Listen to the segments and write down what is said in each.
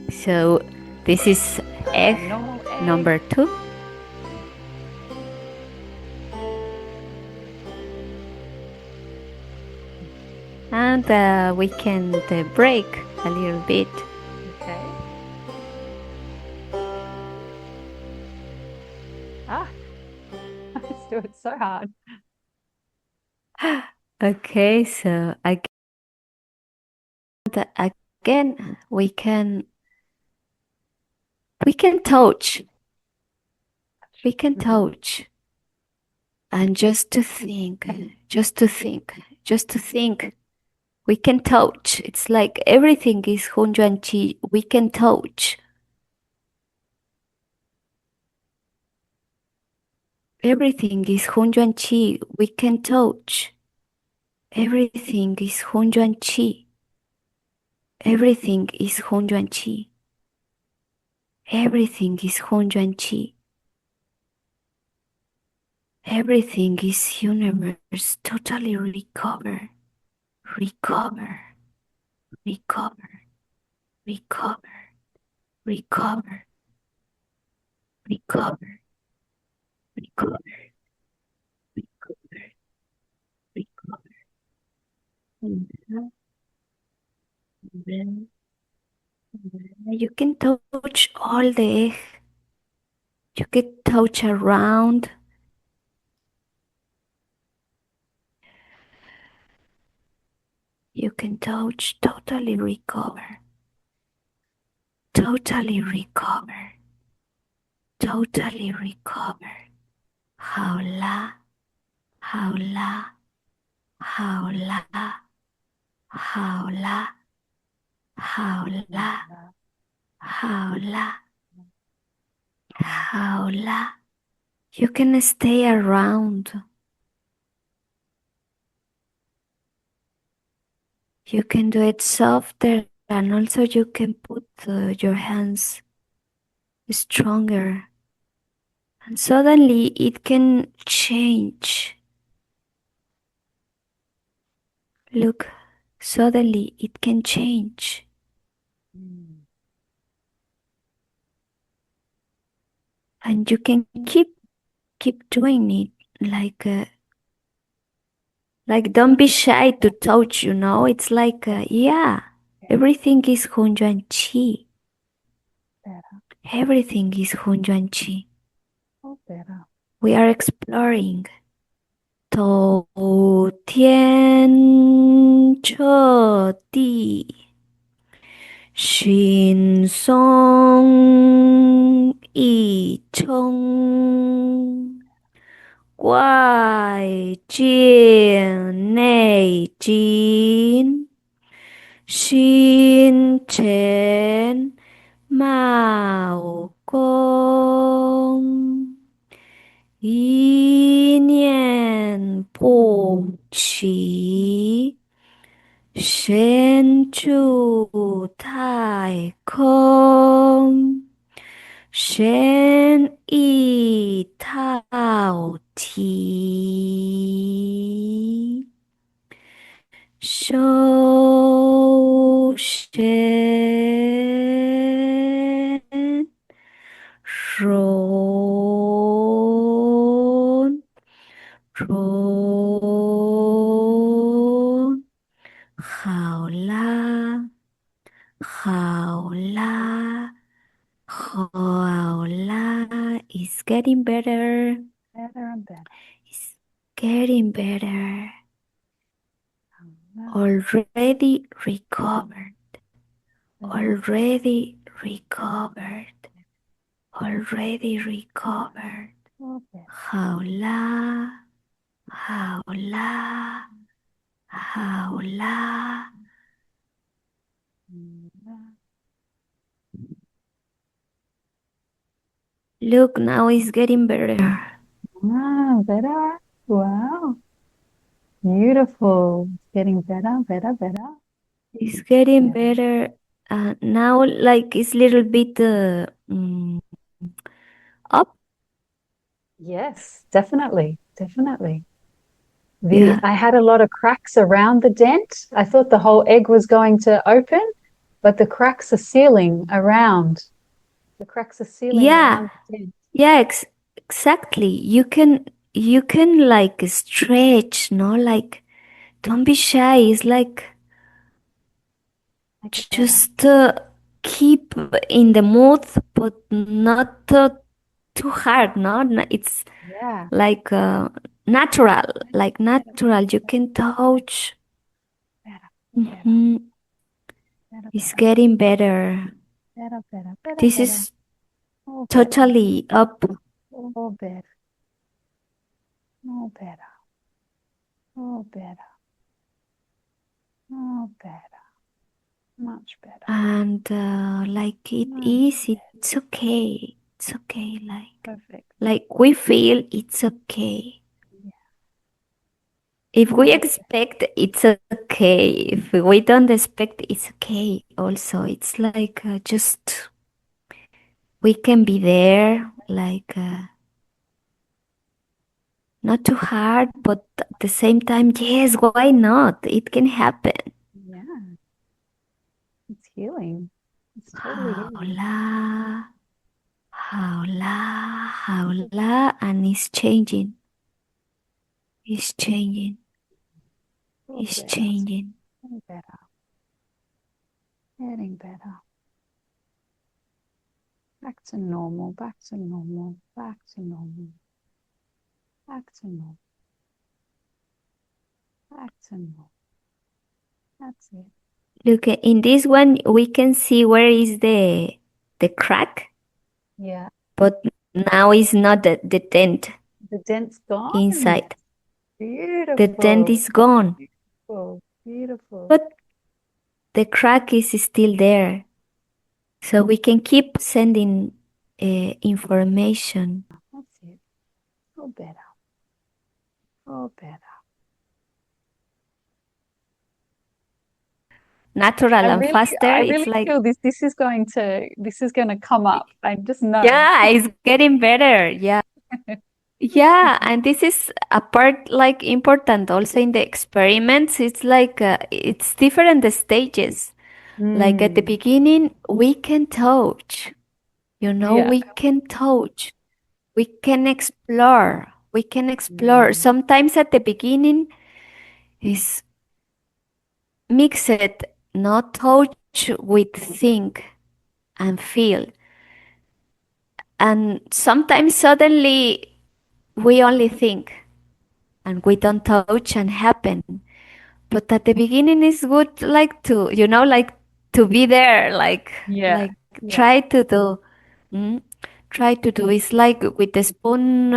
So this is egg Normal egg. number 2. And we can break a little bit. Okay. Ah, let's do it so hard. Okay, so again we can touch. We can touch. And just to think, we can touch. It's like everything is Hunyuan Qi. We can touch. Everything is Hunyuan Qi. We can touch. Everything is Hunyuan Qi. Everything is Hunyuan Qi. Everything is Hunyuan Qi. Everything is universe totally recover, recover, recover, recover, recover, recover, recover, recover, recover. You can touch all the egg. You can touch around. You can touch totally recover. Totally recover. Totally recover. Haola. Haola. Haola. Haola. Haola. Haola. Haola. You can stay around. You can do it softer, and also you can put your hands stronger. And suddenly it can change. Look, suddenly it can change. And you can keep doing it like don't be shy to touch, It's like yeah, everything is Hunyuan Qi. Better. Everything is Hunyuan Qi. Oh, better. We are exploring. 头天彻地，寻松一冲，怪见内经，心诚茂公。一念不起，神住太空，神意套体，修身荣。中，好啦，好啦，好啦，it's getting better. Better and better. It's getting better. Already recovered. Already recovered. Already recovered. 好啦，好啦，好啦。Look, now it's getting better. Ah, better. Wow. Beautiful. It's getting better, better, better. It's getting better. Now, like it's little bit up. Yes, definitely. Definitely. Yeah. I had a lot of cracks around the dent. I thought the whole egg was going to open, but the cracks are sealing around. The cracks are sealing Yeah, around the dent. yeah, exactly. You can like stretch, no? Like don't be shy. It's like Make it better. just keep in the mood, but not too hard, no? It's Yeah. like natural, Better, like better, natural. You can touch. better, better, Hmm. better, It's better, getting better. better, better, better, This better. is All better. totally up. All better. All better. All better. All better. Much better. And like it Much is, better. it's okay. It's okay. Perfect. Like we feel it's okay. Yeah. If we Much better. expect, it's okay. If we don't expect, it's okay. Also, it's like just we can be there, like not too hard, but at the same time, yes, why not? It can happen. Yeah. It's healing. It's totally healing. Howla, howla, howla, and it's changing. It's changing. All It's better. changing. All better. Getting better. Back to normal. Back to normal. Back to normal. Back to normal. Back to normal. That's it. Look, in this one, we can see where is the crack, Yeah. but now it's not the dent The dent's gone. inside. The dent Beautiful. is gone, Beautiful. Beautiful. but the crack is still there. So we can keep sending information. That's it. All better. All better. Natural and faster. I It's really like, feel this is going to come up. I just know. yeah, it's getting better. Yeah. Yeah, and this is a part like important also in the experiments. It's like it's different stages. Like at the Mm. beginning, we can touch, Yeah. we can touch, we can explore, we can explore. Mm. Sometimes at the beginning is mixed, not touch with think and feel. And sometimes suddenly we only think and we don't touch and happen. But at the beginning it's good like to, like to be there, Yeah. like Yeah. try to do. Mm, try to do. It's like with the spoon.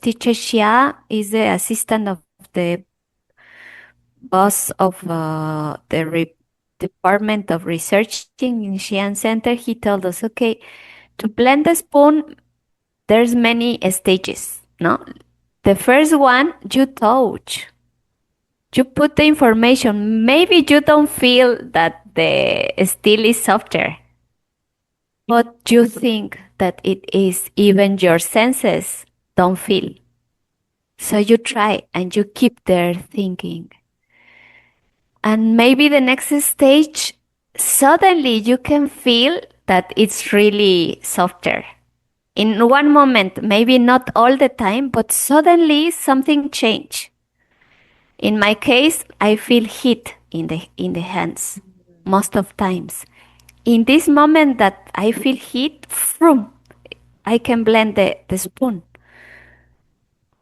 Teacher Xia is the assistant of the boss of Department of Researching in Xi'an Center. He told us, okay, to blend the spoon, there's many stages. No, the first one you touch. You put the information. Maybe you don't feel that the steel is softer, but you think that it is. Even your senses don't feel. So you try and you keep there thinking. And maybe the next stage, suddenly you can feel that it's really softer. In one moment, maybe not all the time, but suddenly something changed. In my case, I feel heat in the hands most of times. In this moment that I feel heat, vroom, I can blend the spoon.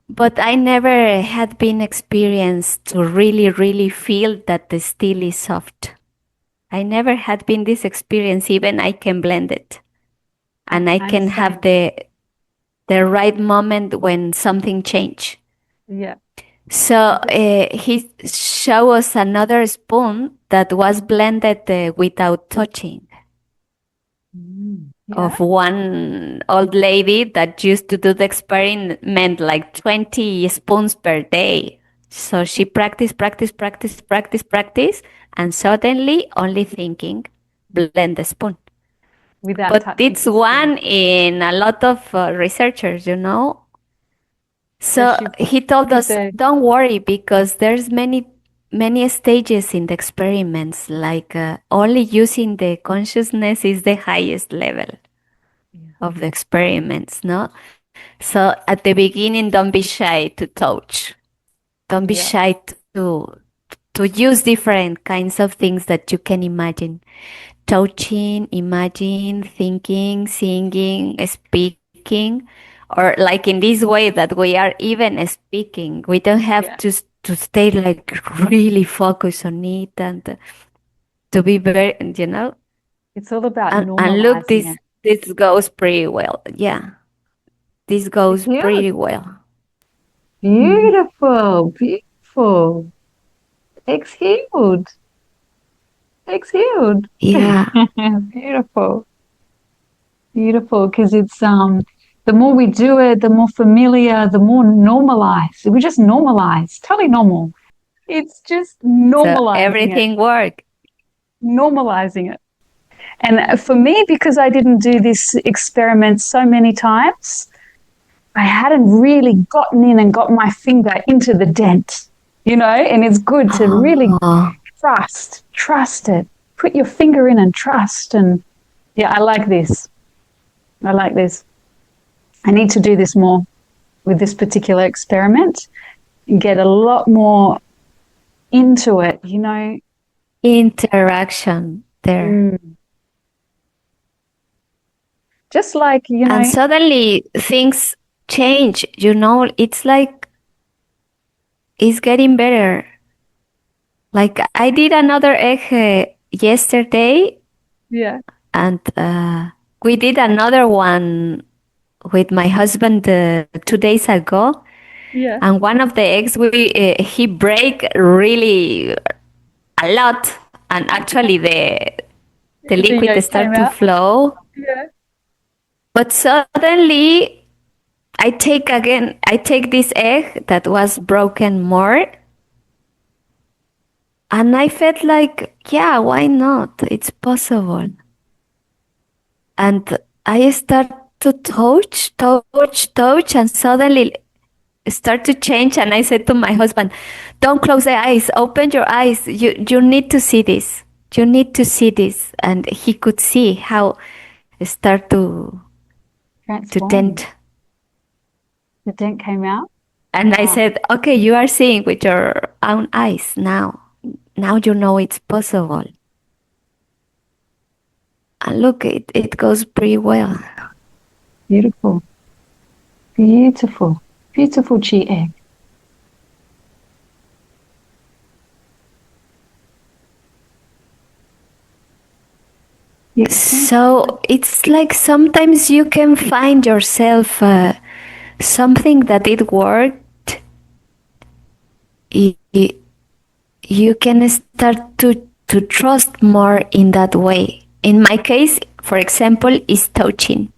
But I never had been experienced to really, really feel that the steel is soft. I never had been this experience, even I can blend it. And I I'm can same. have the right moment when something change. Yeah. So But, he showed us another spoon that was blended without touching, yeah. of one old lady that used to do the experiment like 20 spoons per day. So she practiced, practiced, practiced, practiced, practiced, and suddenly only thinking, blend the spoon. Without But touching it's the spoon. one in a lot of researchers. So So she he told did us, the don't worry because there's many. many stages in the experiments, like only using the consciousness is the highest level Yeah. of the experiments, no? So at the beginning, don't be shy to touch. Don't be Yeah. shy to use different kinds of things that you can imagine. Touching, imagine, thinking, singing, speaking, or like in this way that we are even speaking. We don't have Yeah. to stay like really focused on it and to be very, It's all about and look, normalizing it. this goes pretty well. Yeah, this goes Cute. pretty well. Beautiful. Beautiful. Exhaled. Exhaled. Yeah. Beautiful. Beautiful. Because it's the more we do it, the more familiar, the more normalized. We just normalize. Totally normal. It's just So normalizing it. everything worked. Normalizing it. And for me, because I didn't do this experiment so many times, I hadn't really gotten in and got my finger into the dent, and it's good to really Oh, trust it, put your finger in and trust. And yeah, I like this. I like this. I need to do this more with this particular experiment and get a lot more into it. interaction there. Mm. Just like, And suddenly things change, it's like it's getting better. Like I did another egg yesterday, yeah, and we did another one with my husband 2 days ago. yeah. And one of the eggs, he break really a lot, and actually the The liquid yolk start came to out. flow. Yeah, But suddenly I take this egg that was broken more, and I felt like, yeah, why not? It's possible. And I start to touch, and suddenly start to change. And I said to my husband, don't close the eyes, open your eyes. You need to see this. You need to see this. And he could see how it start to transformed. dent. The dent came out. And I Wow. said, okay, you are seeing with your own eyes now. Now you know it's possible. And look, it goes pretty well. Beautiful. Beautiful. Beautiful Qi egg. So it's like sometimes you can find yourself something that it worked. You can start to trust more in that way. In my case, for example, is touching.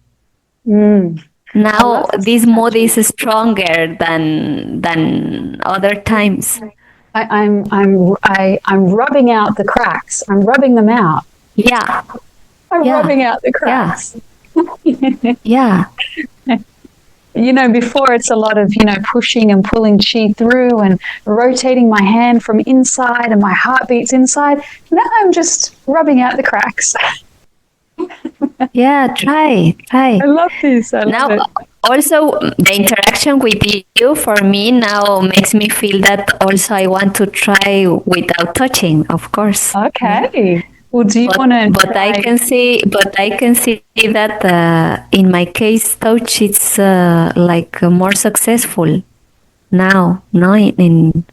Mm. I Now love this this mood touching. is stronger than other times. I'm rubbing out the cracks. I'm rubbing them out. Yeah, I'm yeah, rubbing out the yeah, cracks. yeah. Before it's a lot of, pushing and pulling Qi through and rotating my hand from inside and my heart beats inside. Now I'm just rubbing out the cracks. Yeah, try, I try. love this. I love Now, it. also the interaction with you for me now makes me feel that also I want to try without touching, of course. Yeah. Okay. Well, do you want to But I try? can see, that in my case, touch is like more successful now. No, in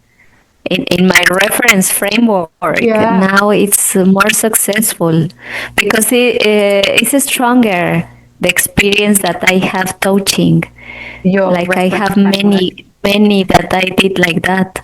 my reference framework, Yeah, now it's more successful because it's stronger. The experience that I have touching, your like I reference have framework. many that I did like that.